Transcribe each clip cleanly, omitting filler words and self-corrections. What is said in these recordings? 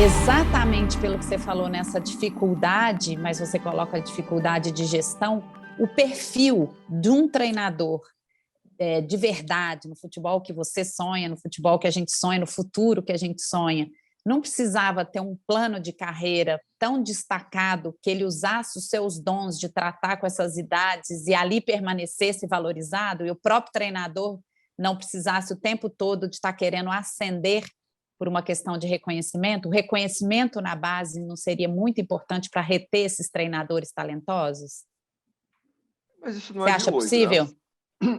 Exatamente pelo que você falou nessa dificuldade, mas você coloca a dificuldade de gestão, o perfil de um treinador de verdade no futebol que você sonha, no futebol que a gente sonha, no futuro que a gente sonha, não precisava ter um plano de carreira tão destacado que ele usasse os seus dons de tratar com essas idades e ali permanecesse valorizado, e o próprio treinador não precisasse o tempo todo de estar querendo ascender por uma questão de reconhecimento. O reconhecimento na base não seria muito importante para reter esses treinadores talentosos? Mas isso não Você é de acha hoje, né? possível?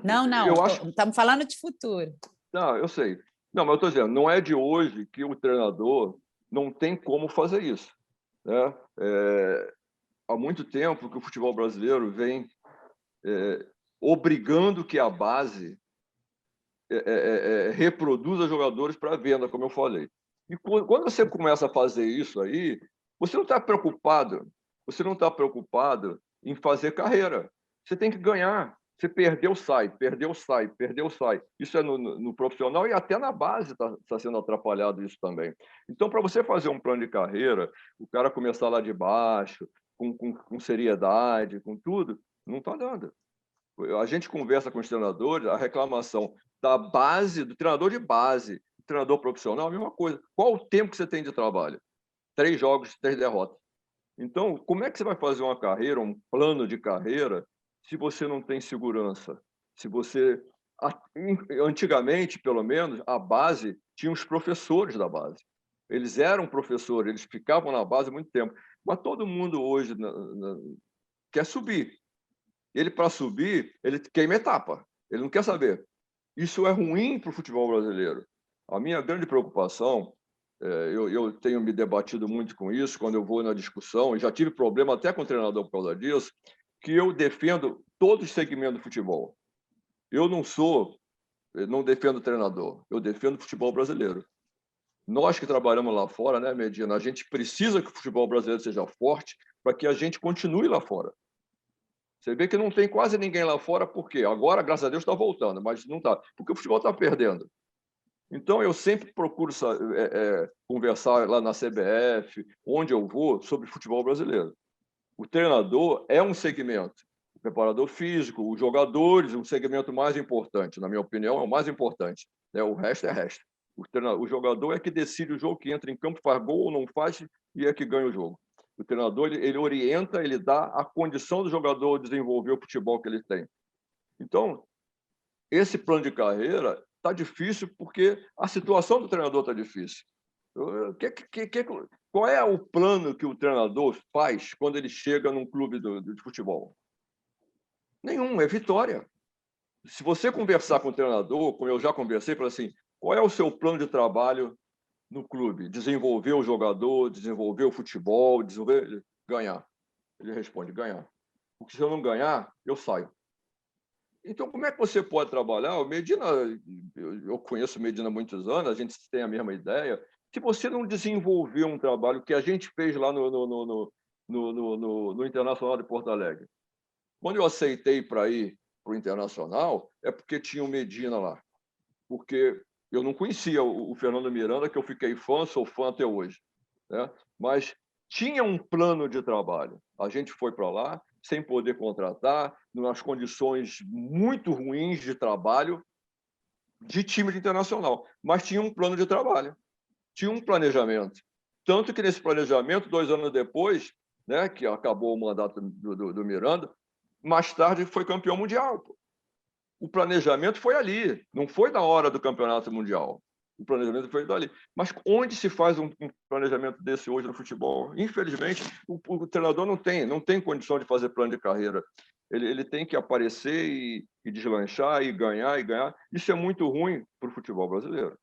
Não, não, Eu acho. estamos falando de futuro. Não, eu sei. Não, mas eu estou dizendo, não é de hoje que o treinador não tem como fazer isso, né? Há muito tempo que o futebol brasileiro vem obrigando que a base reproduza jogadores para venda, como eu falei. E quando você começa a fazer isso aí, você não está preocupado, em fazer carreira. Você tem que ganhar. Você perdeu, sai, perdeu, sai, perdeu, sai. Isso é no profissional e até na base está sendo atrapalhado isso também. Então, para você fazer um plano de carreira, o cara começar lá de baixo, com seriedade, com tudo, não está dando. A gente conversa com os treinadores, a reclamação da base, do treinador de base, do treinador profissional, a mesma coisa. Qual o tempo que você tem de trabalho? 3 jogos, 3 derrotas. Então, como é que você vai fazer uma carreira, um plano de carreira, se você não tem segurança? Se você... Antigamente, pelo menos, a base tinha os professores da base. Eles eram professores, eles ficavam na base há muito tempo. Mas todo mundo hoje quer subir. Ele, para subir, ele queima etapa. Ele não quer saber. Isso é ruim para o futebol brasileiro. A minha grande preocupação, eu tenho me debatido muito com isso quando eu vou na discussão, e já tive problema até com o treinador por causa disso, que eu defendo todos os segmentos do futebol. Eu não defendo o treinador, eu defendo o futebol brasileiro. Nós que trabalhamos lá fora, né, Medina, a gente precisa que o futebol brasileiro seja forte para que a gente continue lá fora. Você vê que não tem quase ninguém lá fora, por quê? Agora, graças a Deus, está voltando, mas não está, porque o futebol está perdendo. Então, eu sempre procuro conversar lá na CBF, onde eu vou, sobre futebol brasileiro. O treinador é um segmento, o preparador físico, os jogadores, um segmento mais importante, na minha opinião, é o mais importante, né? O resto é resto. O jogador é que decide o jogo, que entra em campo, faz gol ou não faz, e é que ganha o jogo. O treinador ele orienta, ele dá a condição do jogador desenvolver o futebol que ele tem. Então, esse plano de carreira está difícil porque a situação do treinador está difícil. Qual é o plano que o treinador faz quando ele chega num clube de futebol? Nenhum, é vitória. Se você conversar com o treinador, como eu já conversei, fala assim, qual é o seu plano de trabalho no clube? Desenvolver o jogador, desenvolver o futebol, ganhar. Ele responde, ganhar. Porque se eu não ganhar, eu saio. Então, como é que você pode trabalhar? O Medina, eu conheço o Medina há muitos anos, a gente tem a mesma ideia. Se você não desenvolver um trabalho que a gente fez lá no Internacional de Porto Alegre. Quando eu aceitei para ir para o Internacional, é porque tinha o Medina lá. Porque eu não conhecia o Fernando Miranda, que eu fiquei fã, sou fã até hoje, né? Mas tinha um plano de trabalho. A gente foi para lá sem poder contratar, nas condições muito ruins de trabalho de time de internacional, mas tinha um plano de trabalho, tinha um planejamento. Tanto que nesse planejamento, 2 anos depois, né, que acabou o mandato do Miranda, mais tarde foi campeão mundial. O planejamento foi ali, não foi na hora do campeonato mundial. O planejamento foi dali. Mas onde se faz um planejamento desse hoje no futebol? Infelizmente, o treinador não tem condição de fazer plano de carreira. Ele tem que aparecer e deslanchar e ganhar e ganhar. Isso é muito ruim para o futebol brasileiro.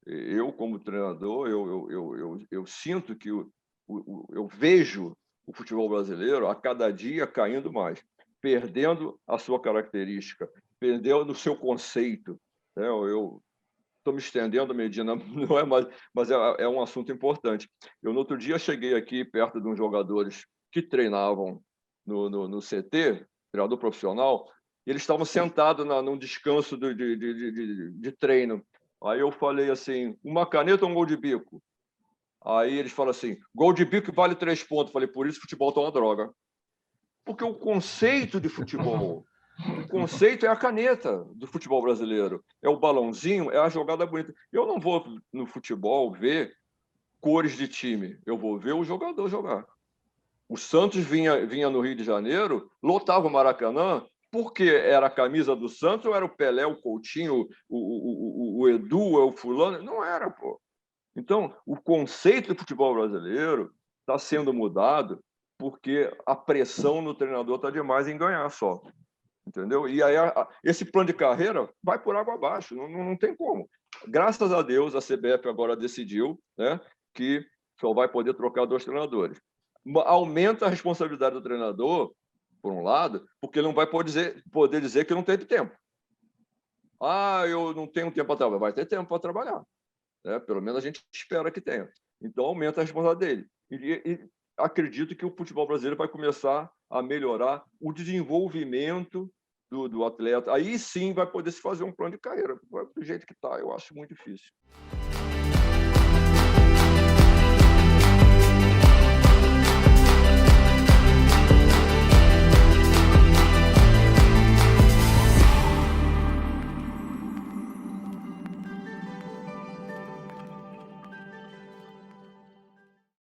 Eu, como treinador, eu sinto que eu vejo o futebol brasileiro a cada dia caindo mais, perdendo a sua característica, perdendo o seu conceito, né? Eu estou me estendendo, Medina, não é mais, mas é um assunto importante. Eu, no outro dia, cheguei aqui perto de uns jogadores que treinavam no CT, treinador profissional, e eles estavam sentados num descanso de treino. Aí eu falei assim, uma caneta ou um gol de bico? Aí eles falam assim, gol de bico vale 3 pontos. Falei, por isso futebol tá uma droga. Porque o conceito de futebol, o conceito é a caneta do futebol brasileiro. É o balãozinho, é a jogada bonita. Eu não vou no futebol ver cores de time, eu vou ver o jogador jogar. O Santos vinha no Rio de Janeiro, lotava o Maracanã, porque era a camisa do Santos ou era o Pelé, o Coutinho, o Edu, o fulano? Não era, pô. Então, o conceito do futebol brasileiro está sendo mudado porque a pressão no treinador está demais em ganhar só. Entendeu? E aí esse plano de carreira vai por água abaixo, não tem como. Graças a Deus, a CBF agora decidiu, né, que só vai poder trocar 2 treinadores. Aumenta a responsabilidade do treinador, por um lado, porque ele não vai poder dizer que não teve tempo. Ah, eu não tenho tempo para trabalhar. Vai ter tempo para trabalhar. Né? Pelo menos a gente espera que tenha. Então, aumenta a responsabilidade dele. E acredito que o futebol brasileiro vai começar a melhorar o desenvolvimento do atleta. Aí sim vai poder se fazer um plano de carreira. Do jeito que está, eu acho muito difícil.